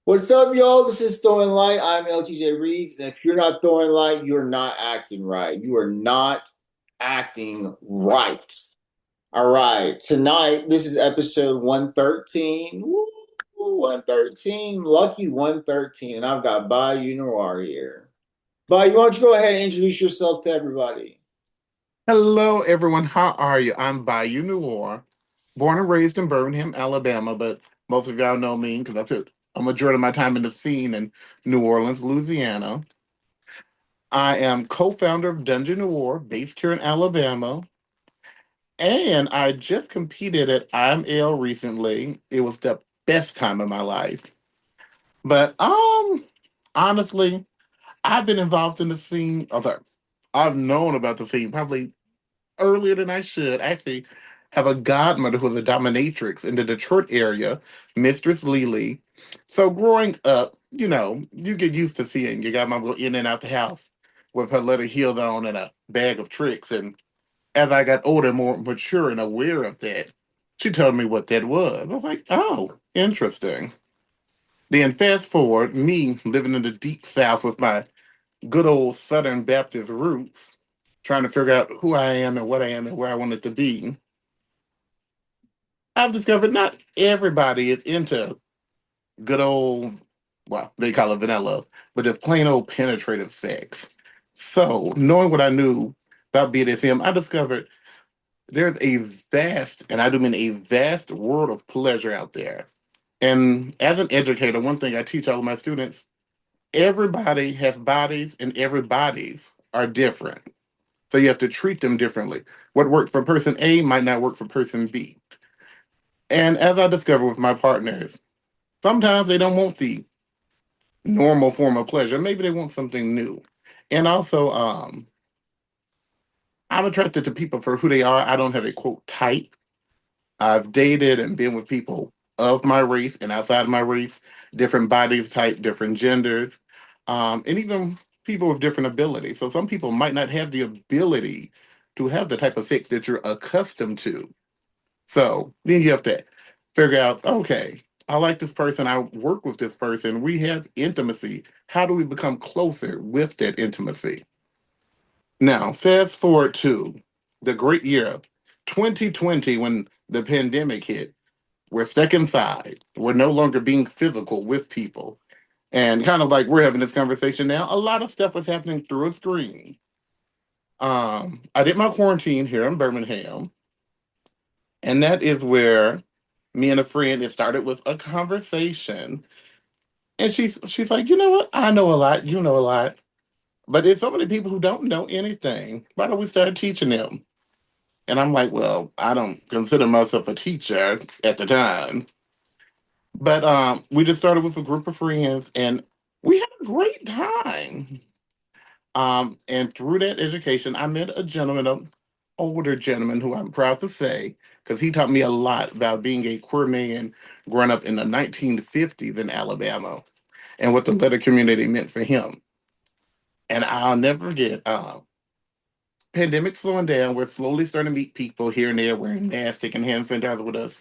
What's up, y'all? This is Throwing Light. I'm LTJ Reeves, and if you're not throwing light, you're not acting right. You are not acting right. All right, tonight, this is episode 113. Woo, 113, lucky 113, and I've got Bayou Noir here. Bayou, why don't you go ahead and introduce yourself to everybody? Hello, everyone. How are you? I'm Bayou Noir, born and raised in Birmingham, Alabama, but most of y'all know me because I spent a majority of my time in the scene in New Orleans, Louisiana. I am co-founder of Dungeon Noir, based here in Alabama, and I just competed at IML recently. It was the best time of my life. But honestly, I've been involved in the scene. Although I've known about the scene probably earlier than I should. I actually have a godmother who was a dominatrix in the Detroit area, Mistress Lily. So growing up, you get used to seeing your godmother go in and out the house with her little heels on and a bag of tricks. And as I got older, more mature and aware of that, she told me what that was. I was like, oh, interesting. Then fast forward, me living in the deep South with my good old Southern Baptist roots, trying to figure out who I am and what I am and where I wanted to be. I've discovered not everybody is into good old, well, they call it vanilla, but just plain old penetrative sex. So, knowing what I knew about BDSM, I discovered there's a vast, and I do mean a vast world of pleasure out there. And as an educator, one thing I teach all of my students, everybody has bodies and every bodies are different. So you have to treat them differently. What worked for person A might not work for person B. And as I discovered with my partners, sometimes they don't want the normal form of pleasure. Maybe they want something new. And also, I'm attracted to people for who they are. I don't have a quote type. I've dated and been with people of my race and outside of my race, different bodies type, different genders, and even people with different abilities. So some people might not have the ability to have the type of sex that you're accustomed to. So then you have to figure out, okay, I like this person, I work with this person, we have intimacy. How do we become closer with that intimacy? Now, fast forward to the great year of 2020 when the pandemic hit. We're stuck inside. We're no longer being physical with people. And kind of like we're having this conversation now, a lot of stuff was happening through a screen. I did my quarantine here in Birmingham, and that is where me and a friend, it started with a conversation. And she's like, you know what? I know a lot, you know a lot. But there's so many people who don't know anything. Why don't we start teaching them? And I'm like, well, I don't consider myself a teacher at the time. But we just started with a group of friends and we had a great time. And through that education, I met a gentleman, an older gentleman who I'm proud to say, because he taught me a lot about being a queer man growing up in the 1950s in Alabama and what the letter community meant for him. And I'll never forget, pandemic slowing down. We're slowly starting to meet people here and there wearing masks, taking hand sanitizer with us.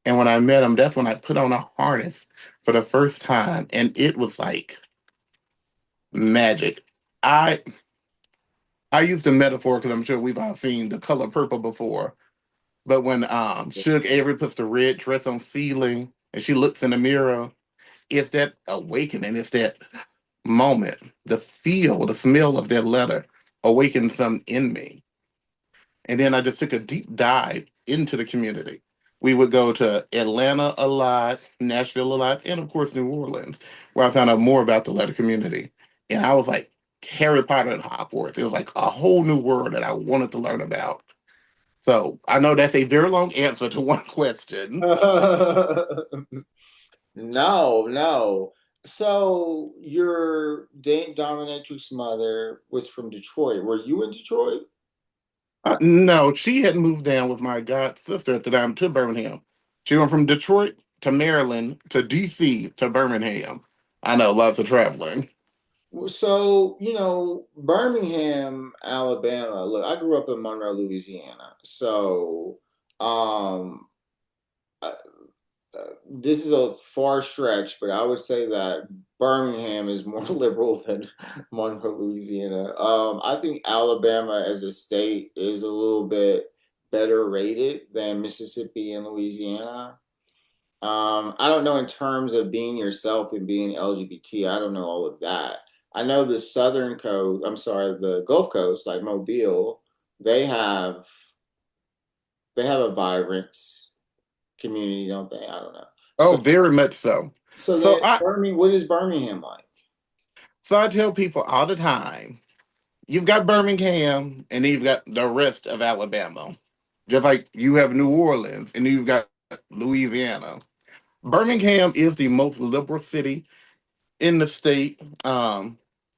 And when I met him, that's when I put on a harness for the first time. And it was like magic. I I used a metaphor because I'm sure we've all seen the color purple before. But when Suge Avery puts the red dress on ceiling and she looks in the mirror, it's that awakening. It's that moment. The feel, the smell of that letter awakened something in me. And then I just took a deep dive into the community. We would go to Atlanta a lot, Nashville a lot, and of course New Orleans, where I found out more about the letter community. And I was like Harry Potter and Hogwarts. It was like a whole new world that I wanted to learn about. So I know that's a very long answer to one question. No, no. So your dominatrix mother was from Detroit. Were you in Detroit? No, she had moved down with my god sister at the time to Birmingham. She went from Detroit to Maryland to DC to Birmingham. I know, lots of traveling. So, Birmingham, Alabama. Look, I grew up in Monroe, Louisiana. So, um, uh, this is a far stretch, but I would say that Birmingham is more liberal than Monroe, Louisiana. I think Alabama as a state is a little bit better rated than Mississippi and Louisiana. I don't know in terms of being yourself and being LGBT. I don't know all of that. I know the Southern Coast, I'm sorry, the Gulf Coast, like Mobile, they have they have a vibrant community, don't they? I don't know. Oh, So very much so. so So then I Birmingham, what is Birmingham like? so I tell people all the time, you've got Birmingham and then you've got the rest of Alabama. Just like you have New Orleans and you've got Louisiana. Birmingham is the most liberal city in the state.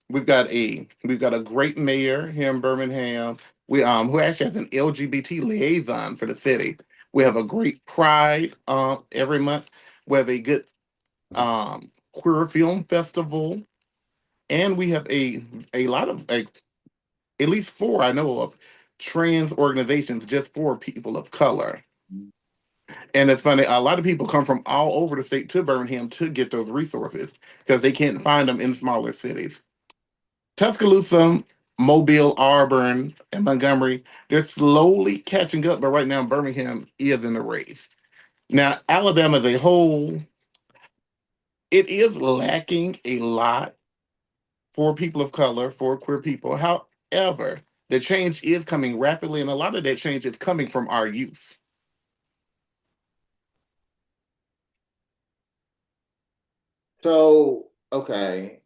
We've got a great mayor here in Birmingham. We who actually has an LGBT liaison for the city. We have a great pride every month. We have a good queer film festival, and we have a lot of at least four I know of trans organizations just for people of color. And it's funny, a lot of people come from all over the state to Birmingham to get those resources because they can't find them in smaller cities. Tuscaloosa, Mobile, Auburn, and Montgomery, they're slowly catching up, but right now Birmingham is in the race. Now, Alabama as a whole, it is lacking a lot for people of color, for queer people. However, the change is coming rapidly, and a lot of that change is coming from our youth. So, okay.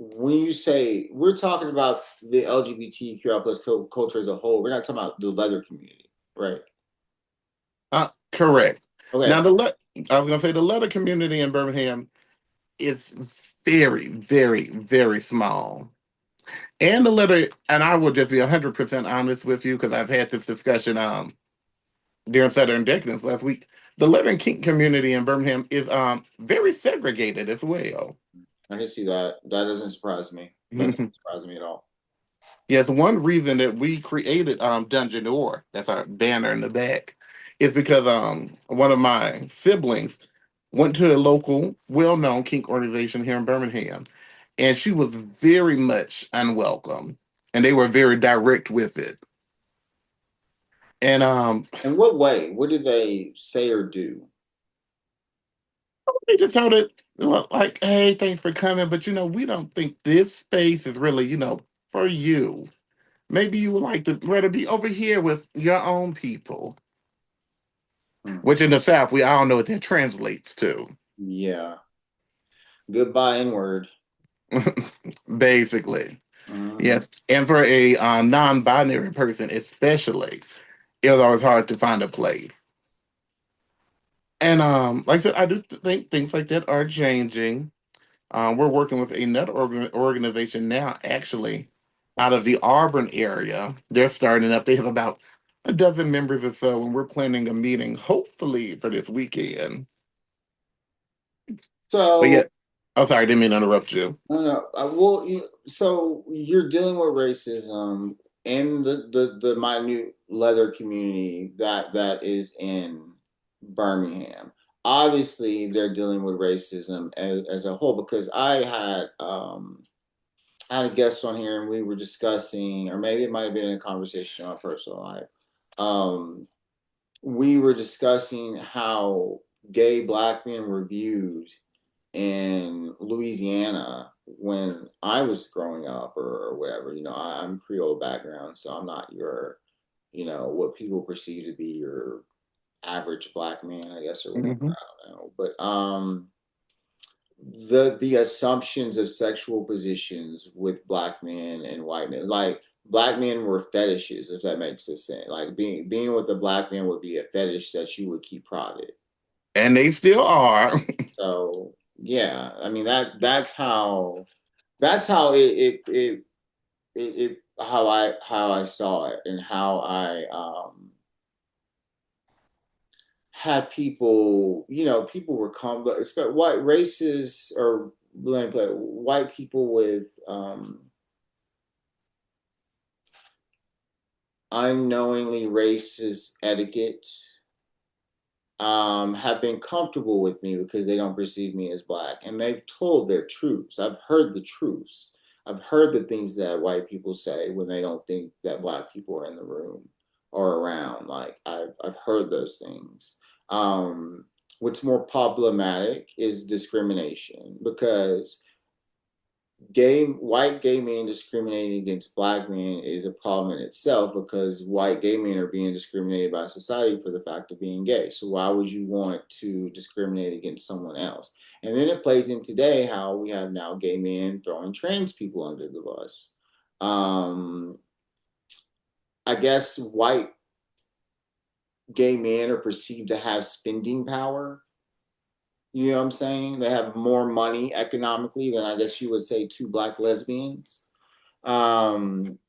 When you say we're talking about the LGBTQI plus culture as a whole, we're not talking about the leather community, right? Correct. Now, Okay. I was going to say the letter community in Birmingham is very, very, very small. And the letter, and I will just be 100% honest with you because I've had this discussion during Southern Decadence last week. The letter and kink community in Birmingham is very segregated as well. I can see that. That doesn't surprise me. That doesn't surprise me at all. Yes, one reason that we created Dungeon Noir, that's our banner in the back, is because one of my siblings went to a local, well-known kink organization here in Birmingham, and she was very much unwelcome, and they were very direct with it. And In what way? What did they say or do? they just told it well, like, "Hey, thanks for coming, but we don't think this space is really, for you. Maybe you would like to rather be over here with your own people." Hmm. Which in the South, we all know what that translates to. Yeah. Goodbye, N-word. Basically. Mhm. Yes. And for a non binary person, especially, it was always hard to find a place. And like I said, I do think things like that are changing. We're working with another organization now, actually, out of the Auburn area. They're starting up. They have about a dozen members or so, and we're planning a meeting, hopefully, for this weekend. But So, yeah, oh, sorry, I didn't mean to interrupt you. no, no. Well, so you're dealing with racism in the minute leather community that is in Birmingham. Obviously, they're dealing with racism as a whole because I had a guest on here and we were discussing, or maybe it might have been a conversation on personal life. Um, we were discussing how gay black men were viewed in Louisiana when I was growing up or whatever. I'm Creole background, so I'm not your, what people perceive to be your average black man, I guess, or whatever. Mhm. I don't know. But the assumptions of sexual positions with black men and white men, like black men were fetishes, if that makes sense. Like being with a black man would be a fetish that you would keep private. And they still are. So yeah, I mean that's how it how I saw it and how I had people, people were especially white races or white people with unknowingly racist etiquette have been comfortable with me because they don't perceive me as black, and they've told their truths. I've heard the truths. I've heard the things that white people say when they don't think that black people are in the room or around. Like I've heard those things. Um, what's more problematic is discrimination because white gay men discriminating against black men is a problem in itself because white gay men are being discriminated by society for the fact of being gay. So why would you want to discriminate against someone else? And then it plays in today how we have now gay men throwing trans people under the bus. um I guess white gay men are perceived to have spending power. You know what I'm saying? They have more money economically than I guess you would say two black lesbians. um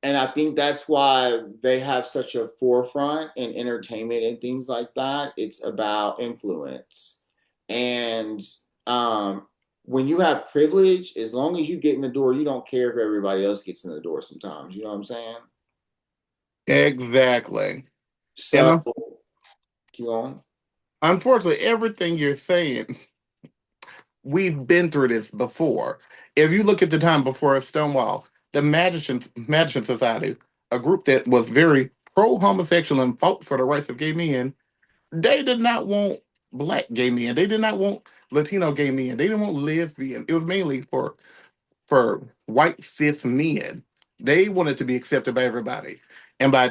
and I think that's why they have such a forefront in entertainment and things like that. It's about influence. And um, when you have privilege, as long as you get in the door, you don't care if everybody else gets in the door sometimes. You know what I'm saying? Exactly. And So, keep on. unfortunately, everything you're saying, we've been through this before. If you look at the time before Stonewall, the Madison Society, a group that was very pro homosexual and fought for the rights of gay men, they did not want black gay men. They did not want Latino gay men. They didn't want lesbian. It was mainly for white cis men. They wanted to be accepted by everybody. And by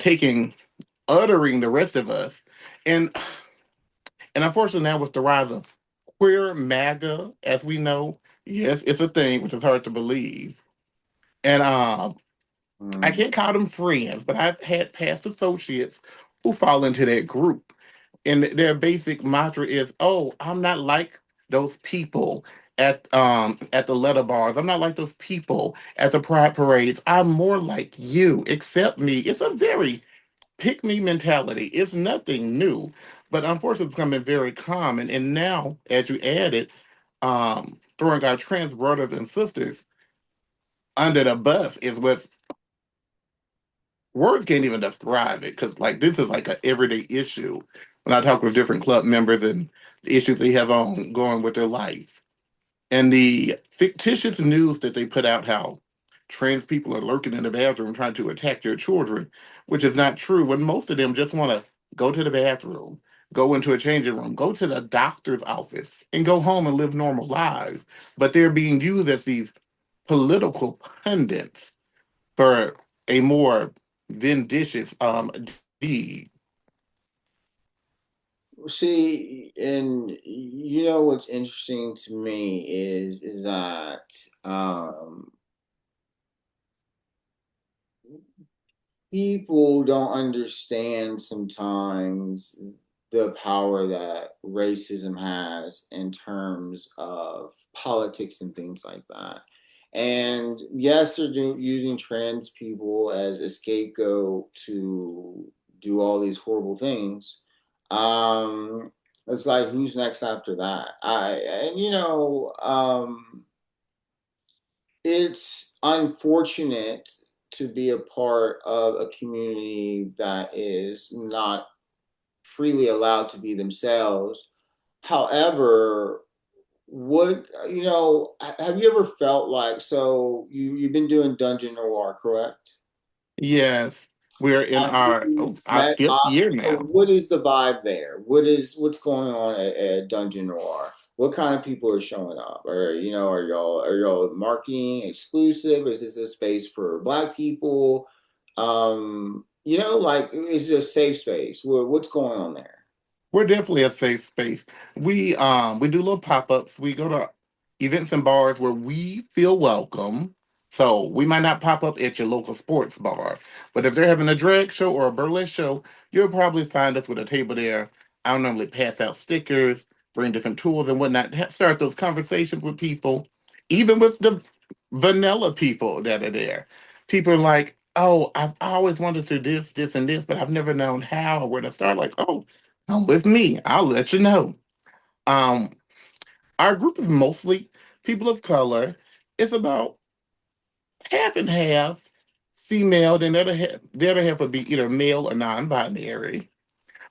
uttering the rest of us. And and unfortunately now with the rise of queer MAGA, as we know, yes, it's a thing, which is hard to believe. And I Mm. can't call them friends, but I've had past associates who fall into that group. And their basic mantra is, "Oh, I'm not like those people at the letter bars. I'm not like those people at the pride parades. I'm more like you. Accept me." It's a very pick me mentality. It's nothing new, but unfortunately, it's becoming very common. And now, as you added, throwing our trans brothers and sisters under the bus is what words can't even describe it, because like this is like an everyday issue when I talk with different club members and the issues they have on going with their life. And the fictitious news that they put out, how trans people are lurking in the bathroom trying to attack your children, which is not true, when most of them just want to go to the bathroom, go into a changing room, go to the doctor's office, and go home and live normal lives. But they're being used as these political pundits for a more vindicious deed. See, and you know what's interesting to me is that people don't understand sometimes the power that racism has in terms of politics and things like that. And yes, using trans people as a scapegoat to do all these horrible things. Um, it's like who's next after that? It's unfortunate to be a part of a community that is not freely allowed to be themselves. However, have you ever felt like, so you've been doing Dungeon Noir, correct? Yes, we're in Have you our met fifth year so now. what is the vibe there? What's going on at Dungeon Noir? What kind of people are showing up? Are y'all marketing exclusive? Is this a space for black people? Like is it a safe space? What's going on there? We're definitely a safe space. We do little pop-ups. We go to events and bars where we feel welcome. So we might not pop up at your local sports bar, but if they're having a drag show or a burlesque show, you'll probably find us with a table there. I'll normally pass out stickers, bring different tools and whatnot, start those conversations with people, even with the vanilla people that are there. People are like, "Oh, I've always wanted to do this, this, and this, but I've never known how or where to start." Like, "Oh, come with me. I'll let you know." Um, our group is mostly people of color. It's about half and half female, then the other half would be either male or non-binary.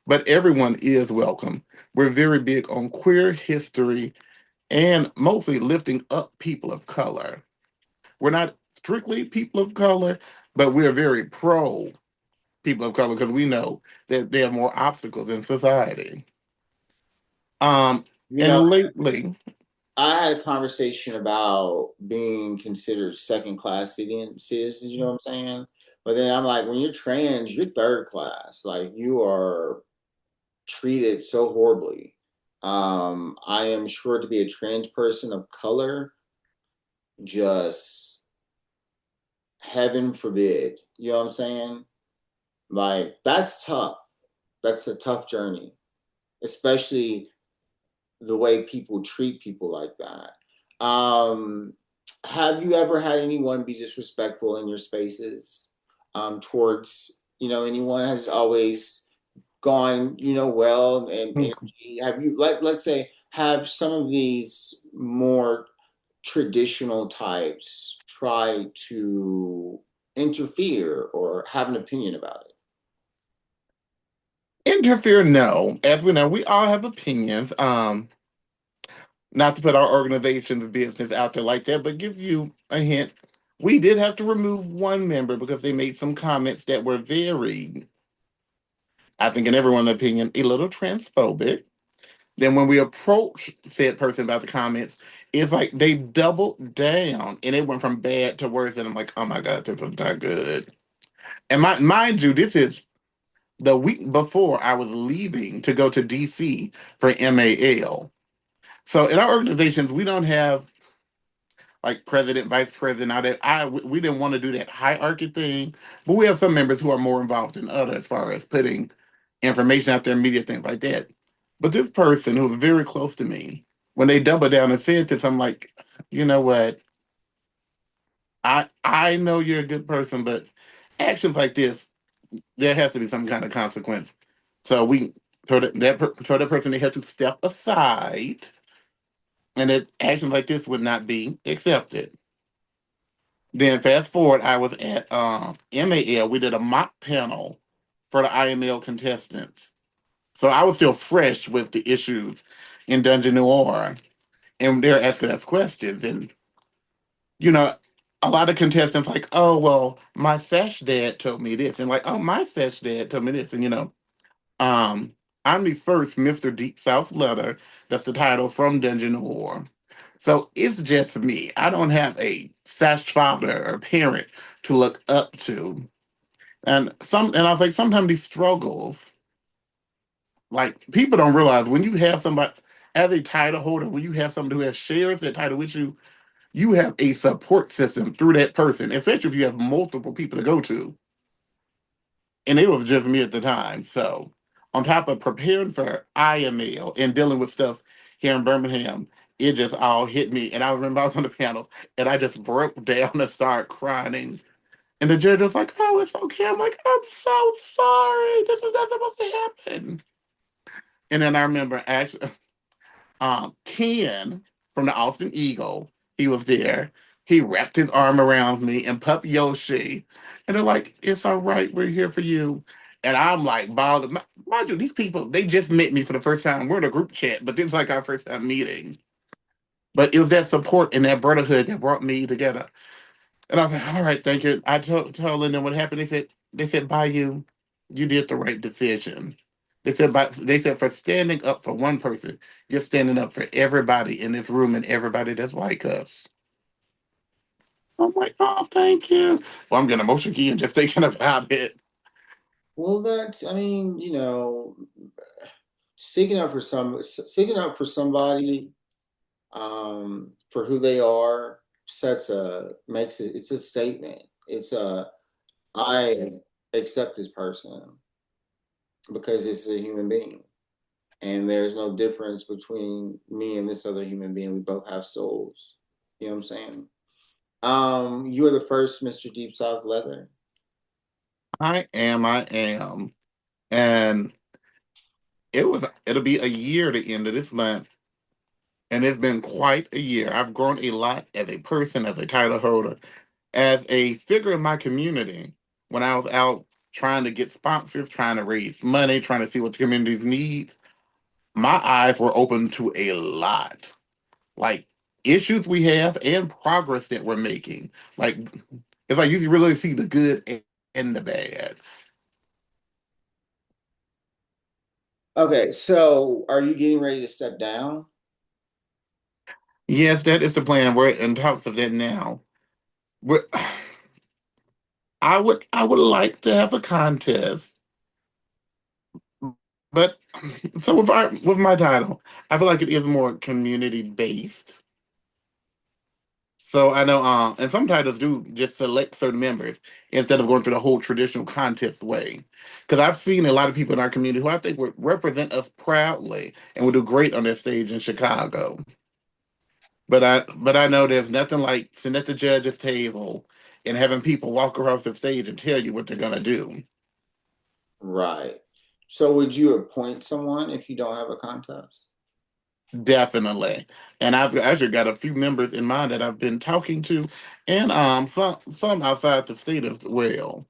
but everyone is welcome. We're very big on queer history and mostly lifting up people of color. We're not strictly people of color, but we're very pro people of color because we know that they have more obstacles in society. Um, You know, and lately, I had a conversation about being considered second class citizens, you know what I'm saying? But then I'm like, when you're trans, you're third class. Like you are treated so horribly. I am sure to be a trans person of color, just heaven forbid. You know what I'm saying? Like that's tough. That's a tough journey, especially the way people treat people like that. Have you ever had anyone be disrespectful in your spaces towards anyone? Has always gone well, and have you let's say have some of these more traditional types try to interfere or have an opinion about it? interfere, no. As we know, we all have opinions. Not to put our organization's business out there like that, but give you a hint. We did have to remove one member because they made some comments that were very, I think, in everyone's opinion, a little transphobic. Then when we approached said person about the comments, it's like they doubled down and it went from bad to worse. And I'm like, oh my God, this is not good. And mind you, this is the week before I was leaving to go to DC for MAL. So in our organizations, we don't have like president, vice president, all that. We didn't want to do that hierarchy thing, but we have some members who are more involved than others as far as putting information out there, media things like that. But this person who was very close to me, when they doubled down and said this, I'm like, you know what? I know you're a good person, but actions like this, there has to be some kind of consequence. So we told that person they had to step aside, and that actions like this would not be accepted. Then fast forward, I was at MAL. We did a mock panel for the IML contestants. So I was still fresh with the issues in Dungeon Noir, and they're asking us questions. And you know, a lot of contestants like, oh well, my sesh dad told me this, and like, oh my sesh dad told me this, and um, I'm the first Mr. Deep South letter. That's the title from Dungeon Noir. So it's just me. I don't have a sash father or parent to look up to. And I was like, sometimes these struggles, like people don't realize when you have somebody as a title holder, when you have somebody who has shares that title with you, you have a support system through that person, especially if you have multiple people to go to. And it was just me at the time. So on top of preparing for IML and dealing with stuff here in Birmingham, it just all hit me. And I remember I was on the panel and I just broke down and started crying. And the judge was like, oh, it's okay. I'm like, I'm so sorry. This is not supposed to happen. And then I remember actually Ken from the Austin Eagle, he was there. He wrapped his arm around me and Pup Yoshi. And they're like, it's all right, we're here for you. And I'm like, bothered. Mind you, these people, they just met me for the first time. We're in a group chat, but this is like our first time meeting. But it was that support and that brotherhood that brought me together. And I was like, all right, thank you. I told them what happened. They said, Bayou, you did the right decision. They said for standing up for one person, you're standing up for everybody in this room and everybody that's like us. I'm like, oh, thank you. Well, I'm getting emotional again just thinking about it. Well, that's, I mean, sticking up for somebody for who they are makes it, it's a statement. It's a, I accept this person because this is a human being. And there's no difference between me and this other human being. We both have souls. You know what I'm saying? You are the first Mr. Deep South Leather. I am. And it'll be a year to end of this month. And it's been quite a year. I've grown a lot as a person, as a title holder, as a figure in my community. When I was out trying to get sponsors, trying to raise money, trying to see what the communities need. My eyes were open to a lot, like issues we have and progress that we're making. Like it's like you can really see the good and the bad. Okay, so are you getting ready to step down? Yes, that is the plan. We're in talks of that now. We're, I would like to have a contest, but so with my title, I feel like it is more community based. So I know, and some titles do just select certain members instead of going through the whole traditional contest way. Because I've seen a lot of people in our community who I think would represent us proudly and would do great on that stage in Chicago. But I know there's nothing like sitting at the judge's table and having people walk across the stage and tell you what they're gonna do. Right. So would you appoint someone if you don't have a contest? Definitely. And I've actually got a few members in mind that I've been talking to, and some outside the state as well.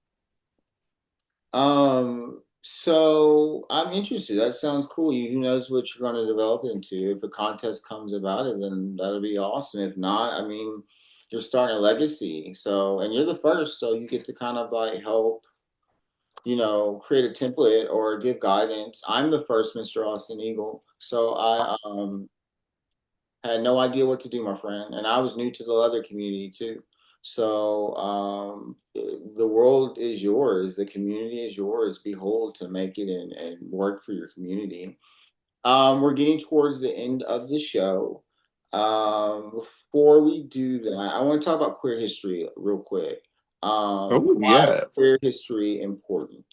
So I'm interested. That sounds cool. Who knows what you're going to develop into? If a contest comes about it, then that'll be awesome. If not, I mean, you're starting a legacy. So, and you're the first, so you get to kind of like help, create a template or give guidance. I'm the first Mr. Austin Eagle, so I had no idea what to do, my friend, and I was new to the leather community too. So the world is yours, the community is yours. Behold to make it and work for your community. We're getting towards the end of the show. Before we do that, I want to talk about queer history real quick. Oh Why is yes. queer history important?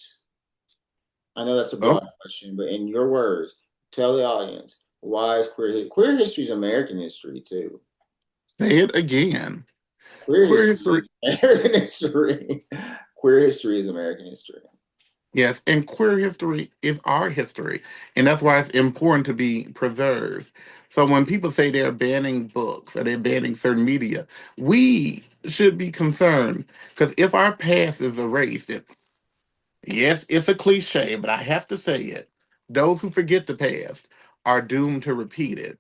I know that's a Oh, broad question, but in your words, tell the audience why is queer history is American history too. say it again. Queer Queer history history. is American history. Queer history is American history. Yes, and queer history is our history, and that's why it's important to be preserved. So when people say they're banning books or they're banning certain media, we should be concerned because if our past is erased, yes, it's a cliche, but I have to say it. Those who forget the past are doomed to repeat it.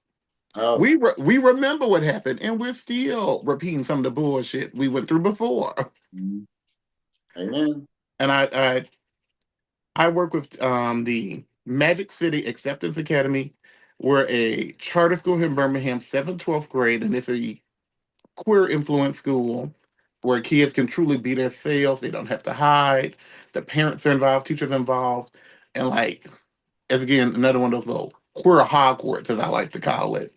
Oh, We remember what happened, and we're still repeating some of the bullshit we went through before. amen. And I work with the Magic City Acceptance Academy. We're a charter school here in Birmingham, 7th, 12th grade, and it's a queer influence school where kids can truly be themselves. They don't have to hide. The parents are involved, teachers involved, and like, as again, another one of those little queer Hogwarts, as I like to call it.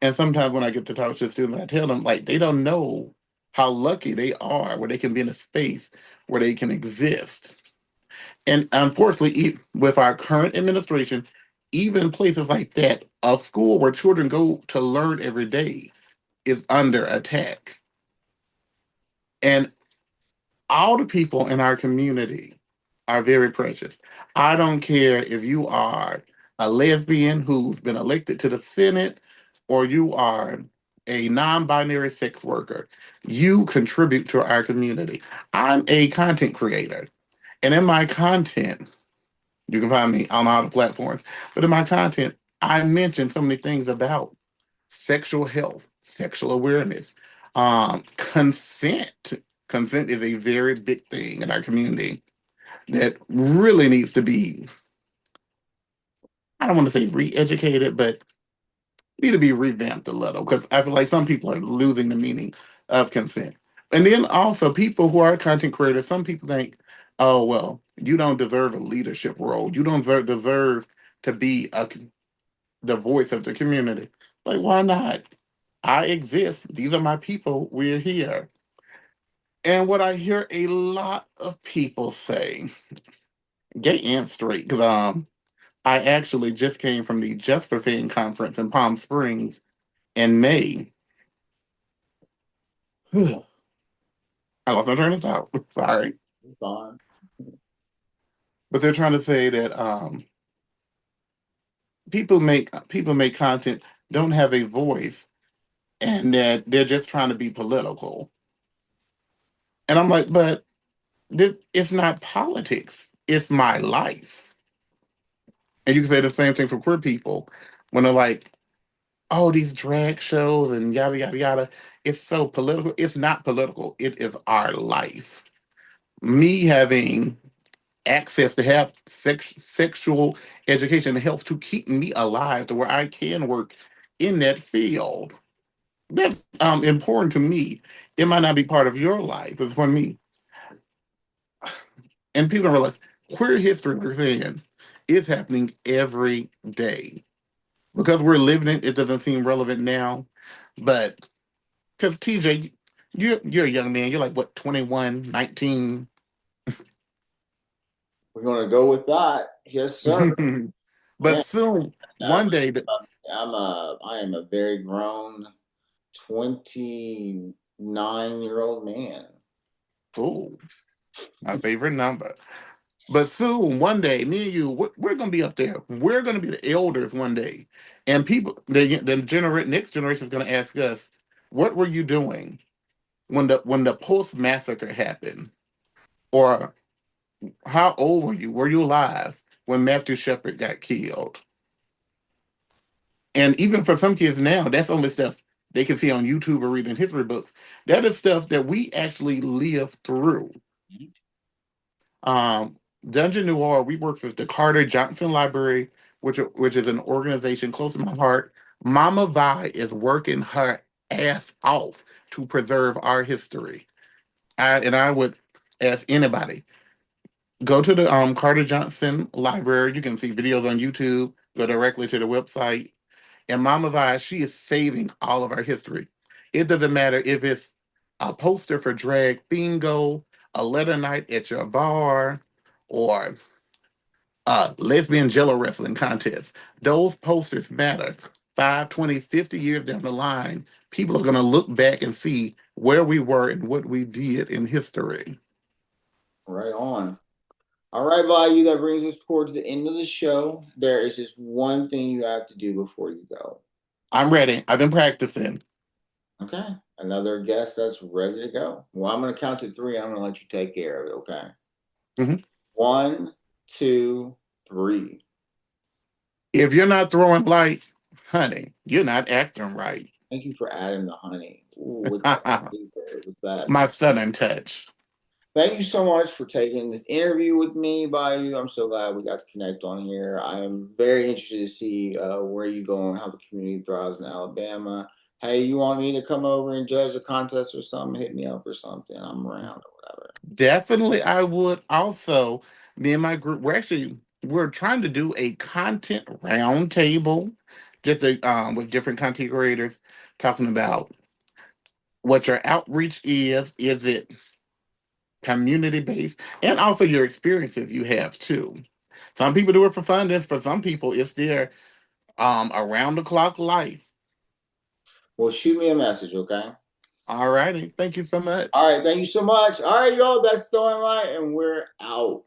And sometimes when I get to talk to the students, I tell them like they don't know how lucky they are where they can be in a space where they can exist. And unfortunately, with our current administration, even places like that, a school where children go to learn every day is under attack. And all the people in our community are very precious. I don't care if you are a lesbian who's been elected to the Senate or you are a non binary sex worker. You contribute to our community. I'm a content creator, and in my content, you can find me on all the platforms. But in my content, I mention so many things about sexual health, sexual awareness, consent. Consent is a very big thing in our community that really needs to be, I don't want to say re-educated, but need to be revamped a little because I feel like some people are losing the meaning of consent. And then also people who are content creators, some people think, oh, well, you don't deserve a leadership role. You don't deserve to be the voice of the community. Like, why not? I exist. These are my people. We're here. And what I hear a lot of people say, gay and straight, because I actually just came from the Just for Fame conference in Palm Springs in May. I lost my train of thought. Sorry. Fine. But they're trying to say that people make content, don't have a voice, and that they're just trying to be political. And I'm like, but It's not politics. It's my life. And you can say the same thing for queer people when they're like, "Oh, these drag shows and yada yada yada." It's so political. It's not political. It is our life. Me having access to have sexual education helps to keep me alive to where I can work in that field. That's important to me. It might not be part of your life, but for me, and people don't realize queer history we're saying is happening every day. Because we're living it, it doesn't seem relevant now. But because TJ, you're a young man, you're like what, 21, 19. We're gonna go with that. Yes, sir. But Man, soon, I'm one day, I am a very grown 29-year-old man. oh, my favorite number. But soon, one day, me and you, we're going to be up there. We're going to be the elders one day. And people, next generation is going to ask us, what were you doing when the post massacre happened? Or how old were you? Were you alive when Matthew Shepard got killed? And even for some kids now, that's only stuff they can see on YouTube or read in history books. That is stuff that we actually live through. Um, Dungeon Noir, we work with the Carter Johnson Library, which is an organization close to my heart. Mama Vi is working her ass off to preserve our history. I would ask anybody, go to the Carter Johnson Library. You can see videos on YouTube. Go directly to the website. And Mama Vi, she is saving all of our history. It doesn't matter if it's a poster for drag bingo, a letter night at your bar, or lesbian jello wrestling contest. Those posters matter. 5, 20, 50 years down the line, people are going to look back and see where we were and what we did in history. Right on. All right, Bayou, that brings us towards the end of the show. There is just one thing you have to do before you go. I'm ready. I've been practicing. Okay. Another guest that's ready to go. Well, I'm going to count to three and I'm going to let you take care of it. Okay. Mhm. One, two, three. If you're not throwing light, honey, you're not acting right. Thank you for adding the honey. Ooh, with that, with that. My southern touch. Thank you so much for taking this interview with me, Bayou. I'm so glad we got to connect on here. I am very interested to see where you go and how the community thrives in Alabama. Hey, you want me to come over and judge a contest or something? Hit me up or something. I'm around or whatever. Definitely, I would also. Me and my group, we're trying to do a content roundtable, with different content creators talking about what your outreach is. Is it community based, and also your experiences you have too. Some people do it for fun. And for some people, it's their around the clock life. Well, shoot me a message, okay? All righty, thank you so much. All right, thank you so much. All right, y'all, that's Throwing Light, and we're out.